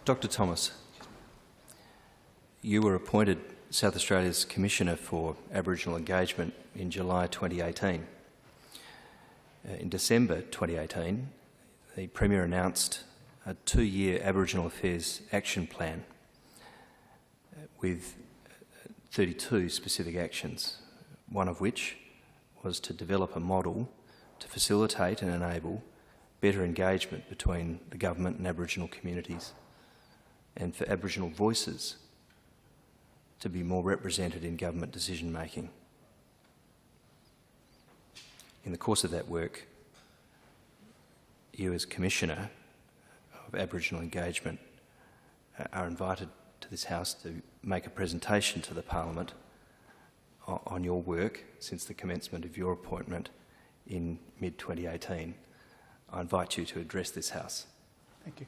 Dr Thomas, you were appointed South Australia's Commissioner for Aboriginal Engagement in July 2018. In December 2018, the Premier announced a 2-year Aboriginal Affairs Action Plan with 32 specific actions, one of which was to develop a model to facilitate and enable better engagement between the government and Aboriginal communities, and for Aboriginal voices to be more represented in government decision-making. In the course of that work, you as Commissioner of Aboriginal Engagement are invited to this House to make a presentation to the Parliament on your work since the commencement of your appointment in mid-2018. I invite you to address this House. Thank you.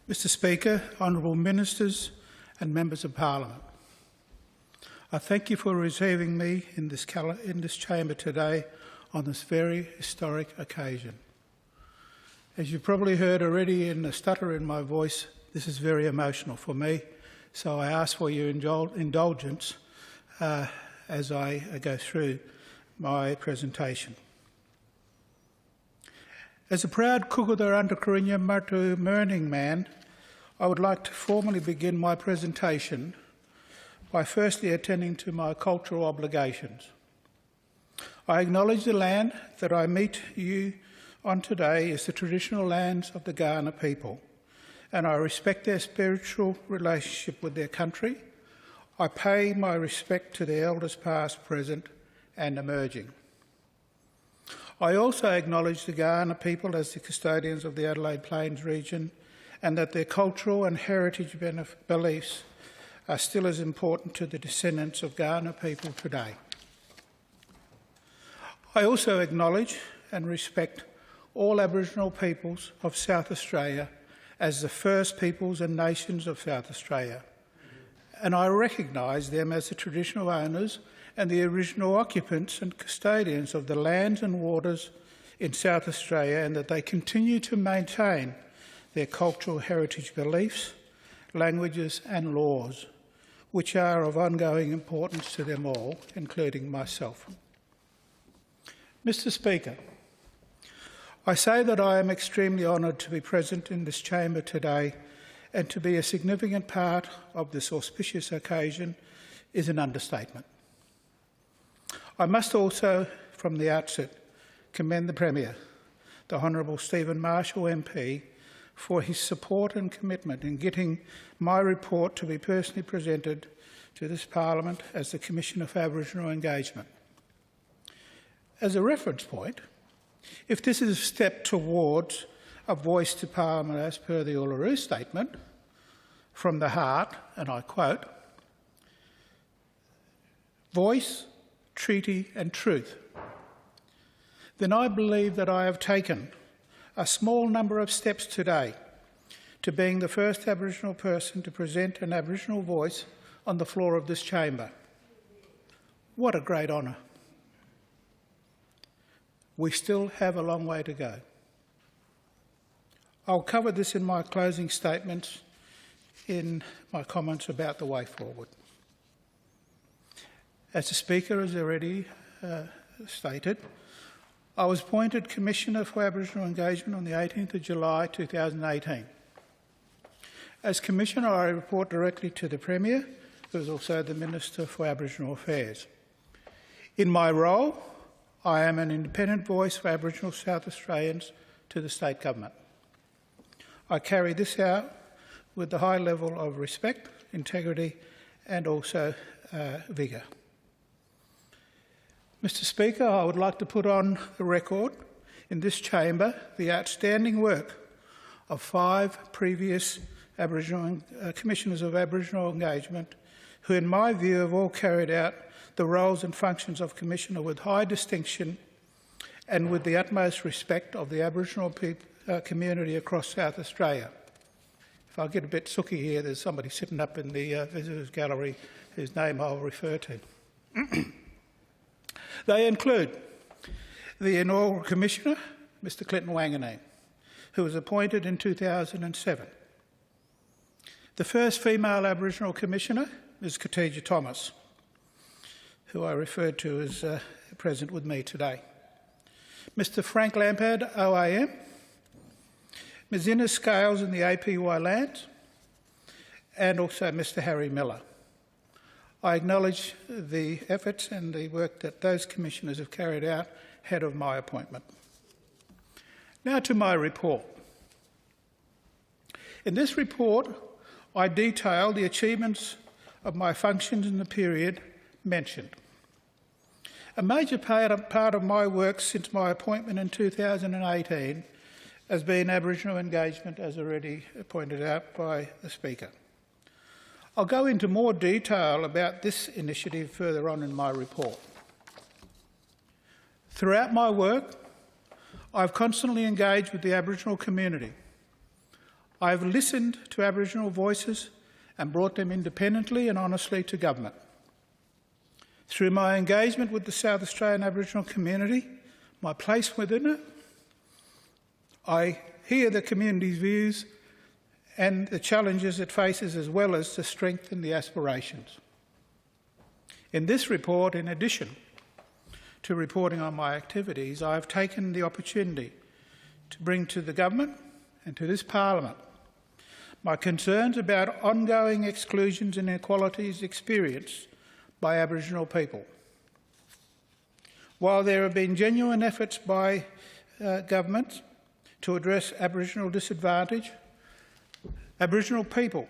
Mr Speaker, Honourable Ministers and Members of Parliament, I thank you for receiving me in this chamber today on this very historic occasion. As you probably heard already in the stutter in my voice, this is very emotional for me, so I ask for your indulgence as I go through my presentation. As a proud Kukudara Matu Murning man, I would like to formally begin my presentation by firstly attending to my cultural obligations. I acknowledge the land that I meet you on today is the traditional lands of the Kaurna people, and I respect their spiritual relationship with their country. I pay my respect to their elders past, present and emerging. I also acknowledge the Kaurna people as the custodians of the Adelaide Plains region, and that their cultural and heritage beliefs are still as important to the descendants of Kaurna people today. I also acknowledge and respect all Aboriginal peoples of South Australia as the first peoples and nations of South Australia, and I recognise them as the traditional owners and the original occupants and custodians of the lands and waters in South Australia, and that they continue to maintain their cultural heritage beliefs, languages and laws, which are of ongoing importance to them all, including myself. Mr Speaker, I say that I am extremely honoured to be present in this chamber today, and to be a significant part of this auspicious occasion is an understatement. I must also, from the outset, commend the Premier, the Honourable Stephen Marshall MP, for his support and commitment in getting my report to be personally presented to this Parliament as the Commissioner for Aboriginal Engagement. As a reference point, if this is a step towards a voice to Parliament as per the Uluru Statement, from the heart, and I quote, voice, treaty and truth, then I believe that I have taken a small number of steps today to being the first Aboriginal person to present an Aboriginal voice on the floor of this chamber. What a great honour. We still have a long way to go. I'll cover this in my closing statements in my comments about the way forward. As the Speaker has already stated, I was appointed Commissioner for Aboriginal Engagement on the 18th of July 2018. As Commissioner, I report directly to the Premier, who is also the Minister for Aboriginal Affairs. In my role, I am an independent voice for Aboriginal South Australians to the State Government. I carry this out with the high level of respect, integrity and also vigour. Mr Speaker, I would like to put on the record in this chamber the outstanding work of 5 previous Commissioners of Aboriginal Engagement, who in my view have all carried out the roles and functions of Commissioner with high distinction and with the utmost respect of the Aboriginal community across South Australia. If I get a bit sooky here, there's somebody sitting up in the visitors gallery whose name I'll refer to. They include the inaugural Commissioner, Mr Clinton Wanganeen, who was appointed in 2007. The first female Aboriginal Commissioner, Ms Khadija Thomas, who I referred to as present with me today. Mr Frank Lampard, OAM, Ms Innes Scales in the APY lands, and also Mr Harry Miller. I acknowledge the efforts and the work that those commissioners have carried out ahead of my appointment. Now to my report. In this report, I detail the achievements of my functions in the period mentioned. A major part of my work since my appointment in 2018 has been Aboriginal engagement, as already pointed out by the Speaker. I'll go into more detail about this initiative further on in my report. Throughout my work, I've constantly engaged with the Aboriginal community. I've listened to Aboriginal voices and brought them independently and honestly to government. Through my engagement with the South Australian Aboriginal community, my place within it, I hear the community's views and the challenges it faces, as well as to strengthen the aspirations. In this report, in addition to reporting on my activities, I have taken the opportunity to bring to the government and to this Parliament my concerns about ongoing exclusions and inequalities experienced by Aboriginal people. While there have been genuine efforts by governments to address Aboriginal disadvantage, Aboriginal people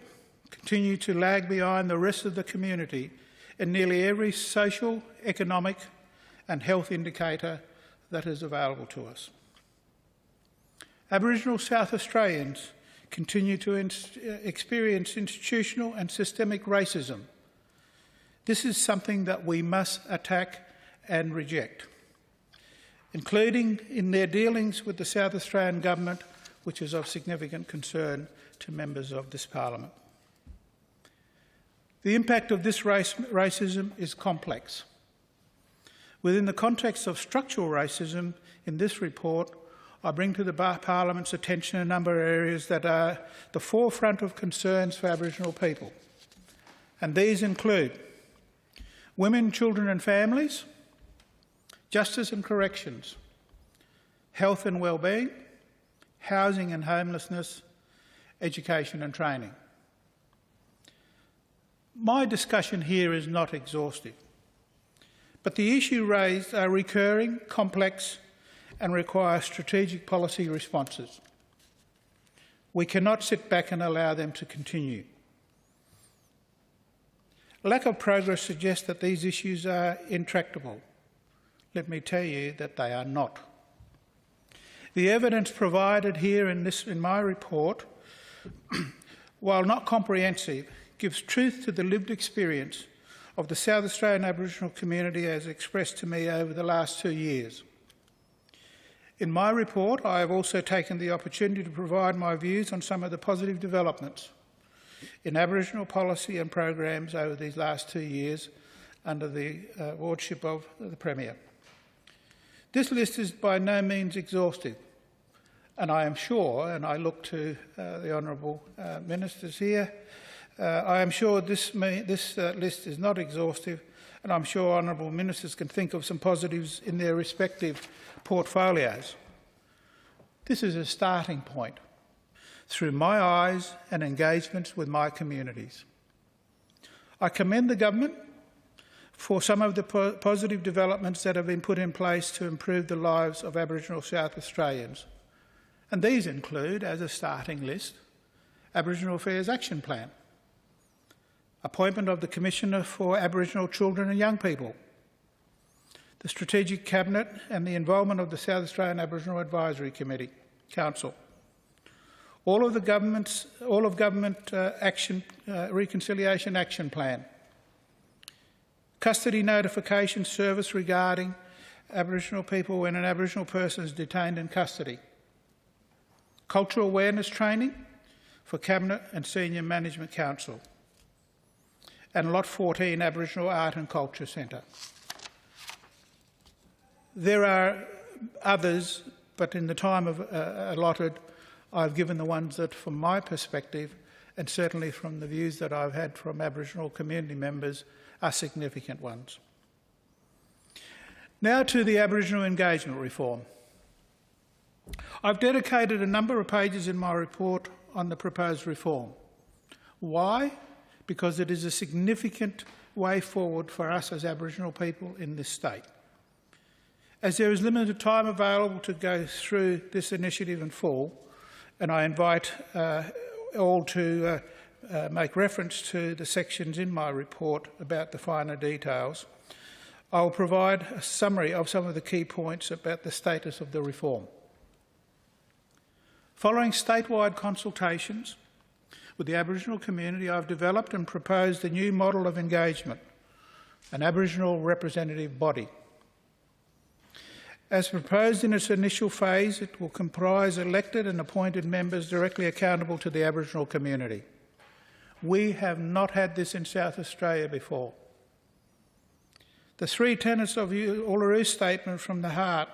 continue to lag behind the rest of the community in nearly every social, economic and health indicator that is available to us. Aboriginal South Australians continue to experience institutional and systemic racism. This is something that we must attack and reject, including in their dealings with the South Australian Government, which is of significant concern to members of this Parliament. The impact of this racism is complex. Within the context of structural racism, in this report, I bring to the Parliament's attention a number of areas that are the forefront of concerns for Aboriginal people. And these include women, children and families, justice and corrections, health and wellbeing, housing and homelessness, education and training. My discussion here is not exhaustive, but the issues raised are recurring, complex and require strategic policy responses. We cannot sit back and allow them to continue. Lack of progress suggests that these issues are intractable. Let me tell you that they are not. The evidence provided here in my report, while not comprehensive, gives truth to the lived experience of the South Australian Aboriginal community as expressed to me over the last 2 years. In my report, I have also taken the opportunity to provide my views on some of the positive developments in Aboriginal policy and programs over these last 2 years under the wardship of the Premier. This list is by no means exhaustive, and I am sure, and I look to the honourable ministers here, I am sure this list is not exhaustive, and I'm sure honourable ministers can think of some positives in their respective portfolios. This is a starting point through my eyes and engagements with my communities. I commend the government for some of the positive developments that have been put in place to improve the lives of Aboriginal South Australians. And these include, as a starting list, Aboriginal Affairs Action Plan, appointment of the Commissioner for Aboriginal Children and Young People, the Strategic Cabinet and the involvement of the South Australian Aboriginal Advisory Council, all of Government Reconciliation Action Plan, Custody Notification Service regarding Aboriginal people when an Aboriginal person is detained in custody, Cultural Awareness Training for Cabinet and Senior Management Council, and Lot 14 Aboriginal Art and Culture Centre. There are others, but in the time allotted, I've given the ones that, from my perspective, and certainly from the views that I've had from Aboriginal community members, are significant ones. Now to the Aboriginal Engagement reform. I've dedicated a number of pages in my report on the proposed reform. Why? Because it is a significant way forward for us as Aboriginal people in this state. As there is limited time available to go through this initiative in full, and I invite all to make reference to the sections in my report about the finer details, I will provide a summary of some of the key points about the status of the reform. Following statewide consultations with the Aboriginal community, I've developed and proposed a new model of engagement, an Aboriginal representative body. As proposed in its initial phase, it will comprise elected and appointed members directly accountable to the Aboriginal community. We have not had this in South Australia before. The three tenets of Ullaru's statement from the heart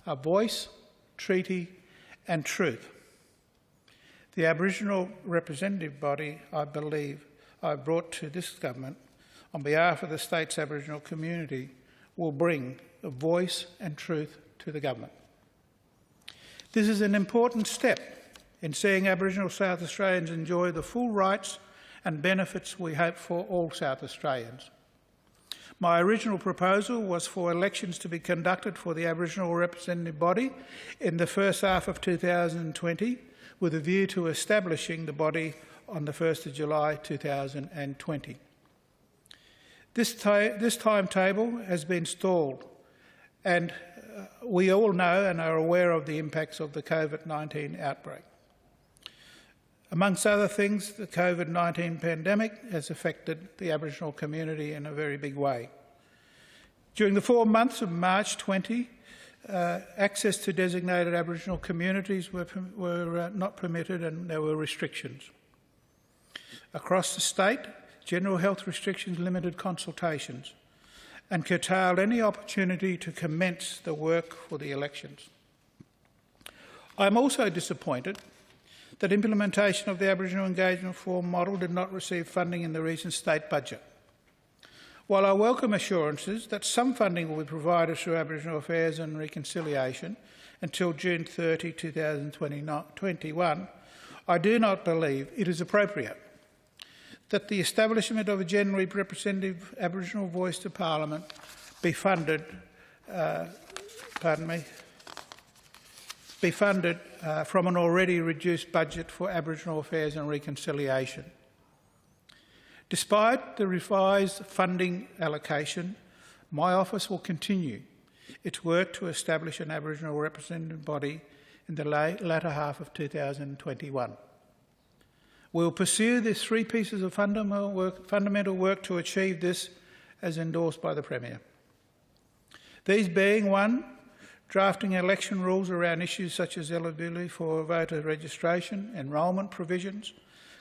are voice, treaty and truth. The Aboriginal representative body, I believe, I brought to this government on behalf of the state's Aboriginal community will bring a voice and truth to the government. This is an important step in seeing Aboriginal South Australians enjoy the full rights and benefits we hope for all South Australians. My original proposal was for elections to be conducted for the Aboriginal representative body in the first half of 2020, with a view to establishing the body on the 1st of July 2020. This timetable has been stalled, and we all know and are aware of the impacts of the COVID-19 outbreak. Amongst other things, the COVID-19 pandemic has affected the Aboriginal community in a very big way. During the 4 months of March 20, access to designated Aboriginal communities were not permitted, and there were restrictions. Across the state, general health restrictions limited consultations and curtailed any opportunity to commence the work for the elections. I am also disappointed that implementation of the Aboriginal Engagement Reform model did not receive funding in the recent state budget. While I welcome assurances that some funding will be provided through Aboriginal Affairs and Reconciliation until June 30, 2021, I do not believe it is appropriate that the establishment of a generally representative Aboriginal voice to Parliament be funded, from an already reduced budget for Aboriginal Affairs and Reconciliation. Despite the revised funding allocation, my office will continue its work to establish an Aboriginal representative body in the latter half of 2021. We will pursue these three pieces of fundamental work to achieve this, as endorsed by the Premier. These being: 1, drafting election rules around issues such as eligibility for voter registration, enrolment provisions,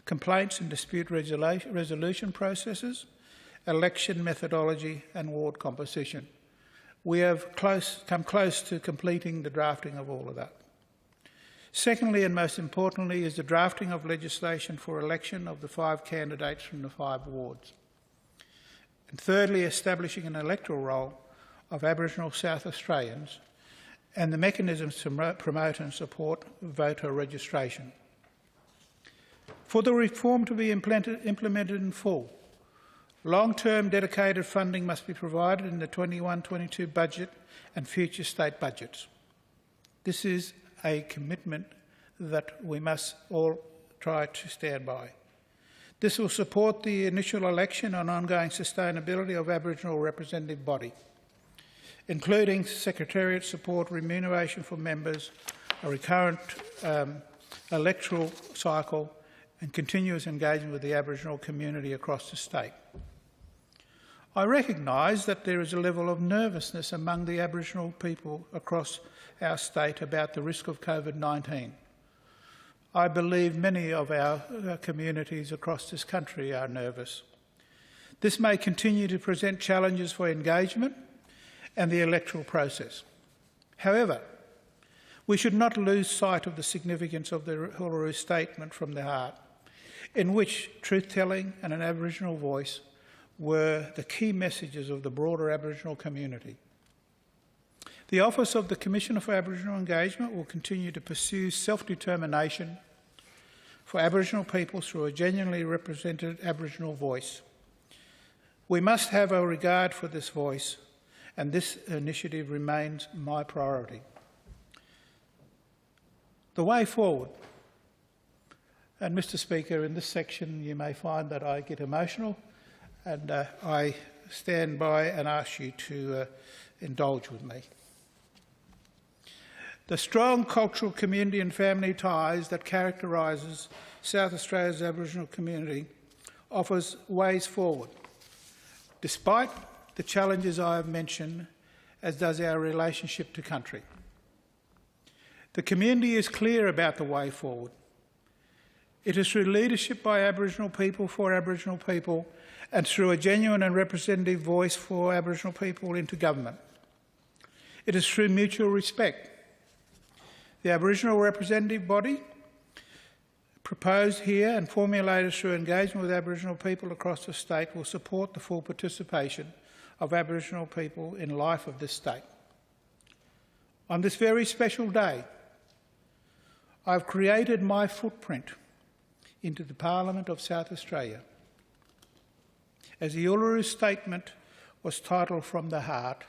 complaints and dispute resolution processes, election methodology and ward composition. We have come close to completing the drafting of all of that. Secondly, and most importantly, is the drafting of legislation for election of the 5 candidates from the 5 wards. And thirdly, establishing an electoral roll of Aboriginal South Australians and the mechanisms to promote and support voter registration. For the reform to be implemented in full, long-term dedicated funding must be provided in the 21-22 budget and future state budgets. This is a commitment that we must all try to stand by. This will support the initial election and ongoing sustainability of Aboriginal representative body, including secretariat support, remuneration for members, a recurrent electoral cycle and continuous engagement with the Aboriginal community across the state. I recognise that there is a level of nervousness among the Aboriginal people across our state about the risk of COVID-19. I believe many of our communities across this country are nervous. This may continue to present challenges for engagement and the electoral process. However, we should not lose sight of the significance of the Uluru Statement from the Heart, in which truth-telling and an Aboriginal voice were the key messages of the broader Aboriginal community. The Office of the Commissioner for Aboriginal Engagement will continue to pursue self-determination for Aboriginal people through a genuinely represented Aboriginal voice. We must have a regard for this voice, and this initiative remains my priority. The way forward. And Mr Speaker, in this section you may find that I get emotional, and I stand by and ask you to indulge with me. The strong cultural, community and family ties that characterises South Australia's Aboriginal community offers ways forward, despite the challenges I have mentioned, as does our relationship to country. The community is clear about the way forward. It is through leadership by Aboriginal people for Aboriginal people, and through a genuine and representative voice for Aboriginal people into government. It is through mutual respect. The Aboriginal representative body, proposed here and formulated through engagement with Aboriginal people across the state, will support the full participation of Aboriginal people in life of this state. On this very special day, I've created my footprint into the Parliament of South Australia. As the Uluru Statement was titled From the Heart,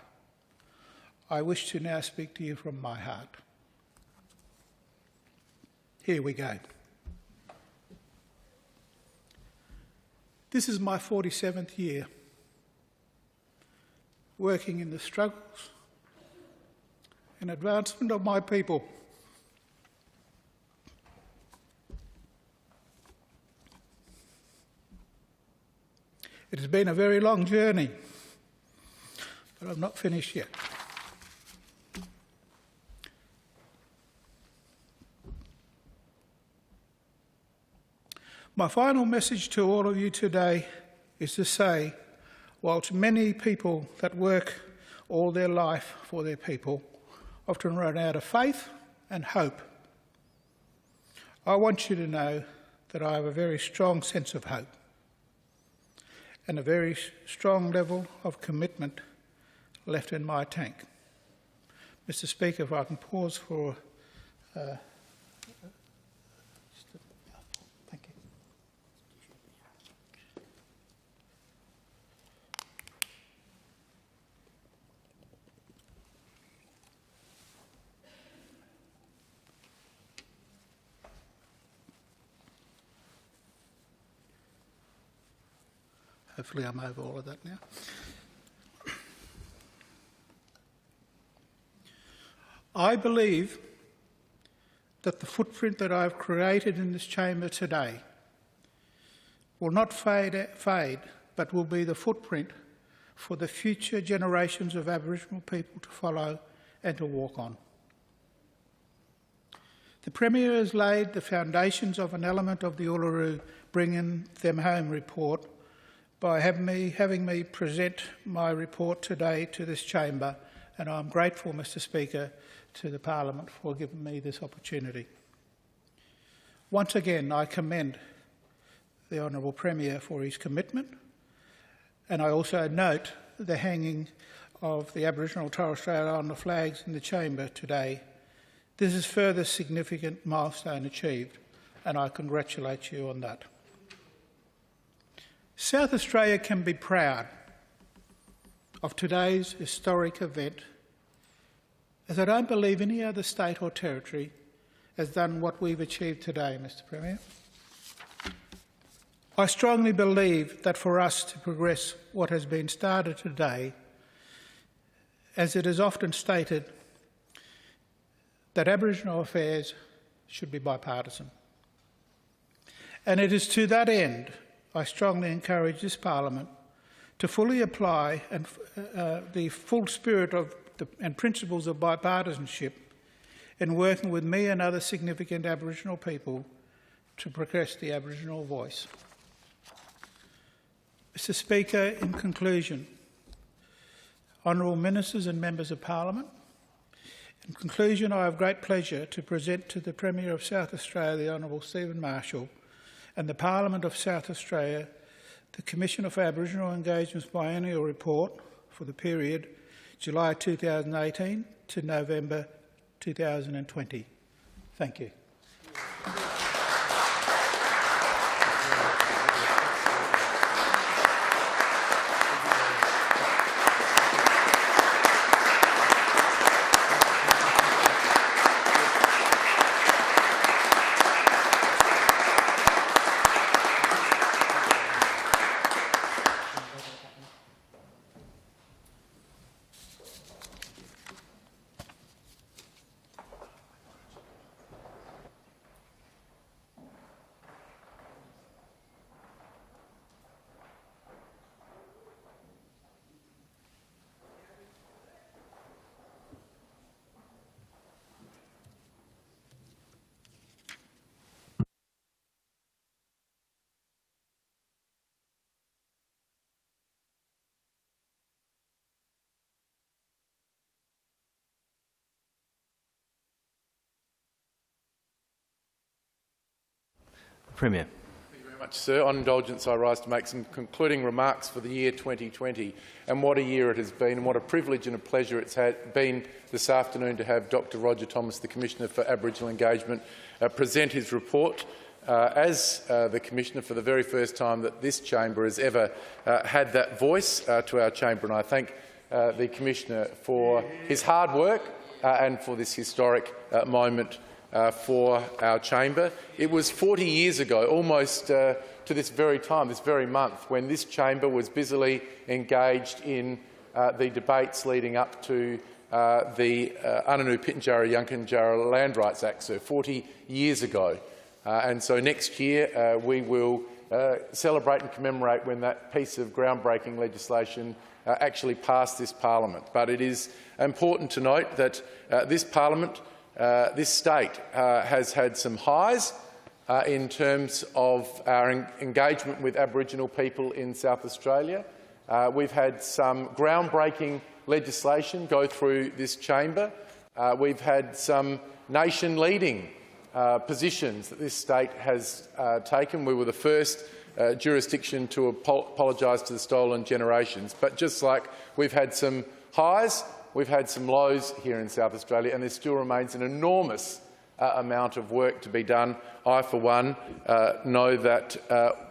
I wish to now speak to you from my heart. Here we go. This is my 47th year working in the struggles and advancement of my people. It has been a very long journey, but I'm not finished yet. My final message to all of you today is to say, whilst many people that work all their life for their people often run out of faith and hope, I want you to know that I have a very strong sense of hope and a very strong level of commitment left in my tank. Mr Speaker, if I can pause for thank you. Hopefully I'm over all of that now. I believe that the footprint that I've created in this chamber today will not fade, but will be the footprint for the future generations of Aboriginal people to follow and to walk on. The Premier has laid the foundations of an element of the Uluru Bringing Them Home report by having me present my report today to this chamber, and I'm grateful, Mr Speaker, to the Parliament for giving me this opportunity. Once again, I commend the Honourable Premier for his commitment, and I also note the hanging of the Aboriginal and Torres Strait Islander flags in the chamber today. This is further significant milestone achieved, and I congratulate you on that. South Australia can be proud of today's historic event, as I don't believe any other state or territory has done what we've achieved today, Mr Premier. I strongly believe that for us to progress what has been started today, as it is often stated, that Aboriginal affairs should be bipartisan. And it is to that end I strongly encourage this Parliament to fully apply the full spirit of and principles of bipartisanship in working with me and other significant Aboriginal people to progress the Aboriginal voice. Mr Speaker, in conclusion, Honourable Ministers and Members of Parliament, in conclusion, I have great pleasure to present to the Premier of South Australia, the Honourable Stephen Marshall, and the Parliament of South Australia, the Commissioner for Aboriginal Engagement's biennial report for the period July 2018 to November 2020. Thank you. Premier. Thank you very much, sir. On indulgence, I rise to make some concluding remarks for the year 2020 and what a year it has been and what a privilege and a pleasure it's been this afternoon to have Dr Roger Thomas, the Commissioner for Aboriginal Engagement, present his report as the Commissioner for the very first time that this chamber has ever had that voice to our chamber. And I thank the Commissioner for his hard work and for this historic moment for our chamber. It was 40 years ago, almost to this very time, this very month, when this chamber was busily engaged in the debates leading up to the Ananu Pitjantjatjara Yankunytjatjara Land Rights Act, so 40 years ago. And so next year we will celebrate and commemorate when that piece of groundbreaking legislation actually passed this parliament. But it is important to note that this parliament, this state has had some highs in terms of our engagement with Aboriginal people in South Australia. We've had some groundbreaking legislation go through this chamber. We've had some nation-leading positions that this state has taken. We were the first jurisdiction to apologise to the stolen generations. But just like we've had some highs, we've had some lows here in South Australia, and there still remains an enormous amount of work to be done. I, for one, know that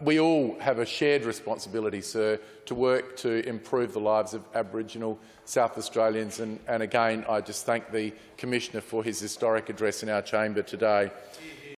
we all have a shared responsibility, sir, to work to improve the lives of Aboriginal South Australians. And again, I just thank the Commissioner for his historic address in our chamber today.